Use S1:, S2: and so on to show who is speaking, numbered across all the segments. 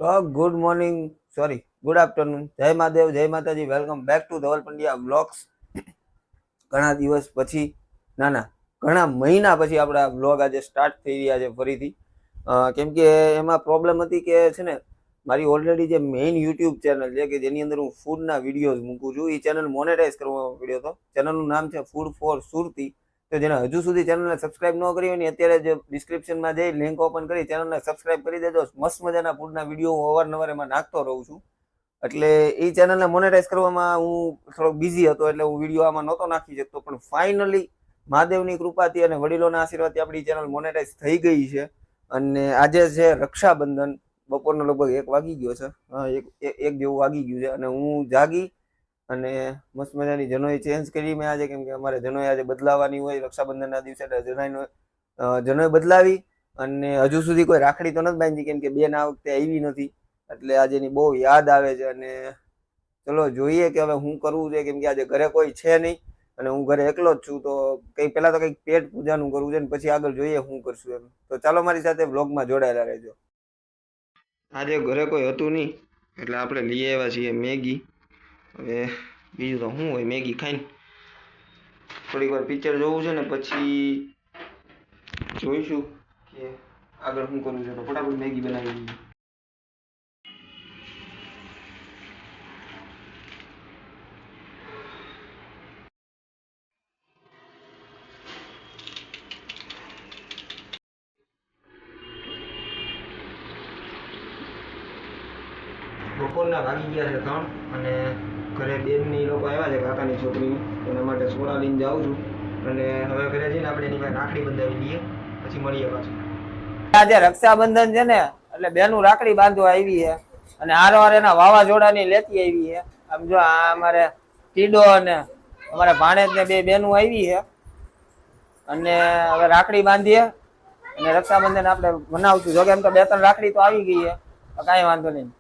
S1: Good morning, sorry good afternoon. જય મહાદેવ, જય માતાજી. Welcome back to Dhaval Pandya vlogs. ઘણા દિવસ પછી, ઘણા મહિના પછી આપણા વ્લોગ આજે સ્ટાર્ટ થઈ રહ્યા છે ફરીથી. કેમ કે એમાં પ્રોબ્લેમ હતી કે છે ને, મારી ઓલરેડી જે મેઇન યુટ્યુબ ચેનલ છે કે જેની અંદર હું ફૂડના વિડીયોઝ મૂકું છું, એ ચેનલ મોનેટાઈઝ કરવા પડ્યો હતો. ચેનલનું નામ છે ફૂડ ફોર સુરતી. તો જેને હજુ સુધી ચેનલને સબસ્ક્રાઇબ ન કરી હોય ને, અત્યારે જે ડિસ્ક્રિપ્શનમાં જઈ લિંક ઓપન કરી ચેનલને સબસ્ક્રાઇબ કરી દેજો. મસ્ત મજાના ફૂડના વિડીયો હું અવારનવાર એમાં નાખતો રહું છું. એટલે એ ચેનલને મોનેટાઈઝ કરવામાં હું થોડોક બિઝી હતો, એટલે હું વિડીયો આમાં નહોતો નાખી શકતો. પણ ફાઇનલી મહાદેવની કૃપાથી અને વડીલોના આશીર્વાદથી આપણી ચેનલ મોનેટાઈઝ થઈ ગઈ છે. અને આજે છે રક્ષાબંધન. બપોરનો લગભગ 1 વાગી ગયો છે. એક જેવું વાગી ગયું છે. અને હું જાગી અને મસ્ત મજાની જનોઈ ચેન્જ કરી મેં આજે, કેમ કે અમારે જનોઈ આજે બદલાવાની હોય રક્ષાબંધનના દિવસે. એટલે જનોઈ બદલાવી અને હજુ સુધી કોઈ રાખડી તો નથી બાંધી, કેમ કે બેન આ વખતે આવી નથી. એટલે આજે એની બહુ યાદ આવે છે. અને ચલો જોઈએ કે હવે હું કરવું છે, કેમ કે આજે ઘરે કોઈ છે નહીં અને હું ઘરે એકલો જ છું. તો પહેલા તો કંઈક પેટ પૂજાનું કરવું છે ને પછી આગળ જોઈએ શું કરશું એમ. તો ચાલો મારી સાથે વ્લોગમાં જોડાયેલા રહેજો. આજે ઘરે કોઈ હતું નહીં એટલે આપણે લઈ આવ્યા છીએ મેગી. હવે બીજું તો શું હોય, મેગી ખાઈને થોડીક વાર પિક્ચર જોવું છે ને પછી જોઈશું કે આગળ શું કરવું છે. તો ફટાફટ મેગી બનાવી દઈએ. બપોરના વાગી ગયા છે 3 અને ઘરે બેનની લોકો આવ્યા છે, કાકાની છોકરીની. એના માટે સોડા લઈને જાઉં છું. અને હવે ઘરે જઈને આપણે એની પાસે રાખડી બંધાવી દઈએ, પછી મળીએ પાછું. આજે રક્ષાબંધન છે ને, એટલે બેનું રાખડી બાંધવા આવી છે. અને હારવાર એના વાવાઝોડાની લેતી આવી છે. આમ જો આ અમારે ટીડો અને અમારે ભાણેજ ને 2 બેનું આવી છે. અને હવે રાખડી બાંધીએ અને રક્ષાબંધન આપણે મનાવશું. જોકે એમ તો 2-3 રાખડી તો આવી ગઈ છે, કાંઈ વાંધો નહીં.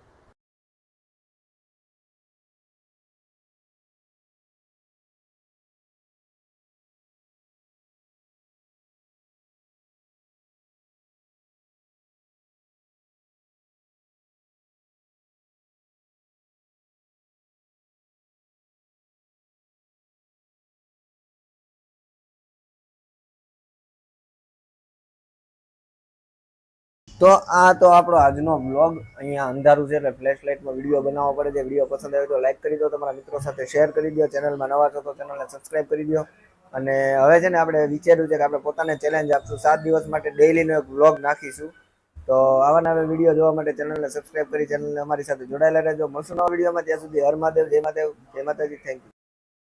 S1: તો આ તો આપણો આજનો બ્લોગ. અહીંયા અંધારું છે એટલે ફ્લેશ લાઇટમાં વિડીયો બનાવવો પડે છે. વિડીયો પસંદ આવે તો લાઈક કરી દો, તમારા મિત્રો સાથે શેર કરી દો. ચેનલમાં નવા છો તો ચેનલને સબસ્ક્રાઈબ કરી દો. અને હવે છે ને આપણે વિચાર્યું છે કે આપણે પોતાને ચેલેન્જ આપશું. 7 દિવસ માટે ડેઈલીનો એક બ્લોગ નાખીશું. તો આવા નવા વિડીયો જોવા માટે ચેનલને સબસ્ક્રાઈબ કરી ચેનલને અમારી સાથે જોડાયેલા રહેજો. મળશું નવા વિડીયોમાં. ત્યાં સુધી હર મહાદેવ, જય મહાદેવ, જય માતાજી. Thank you.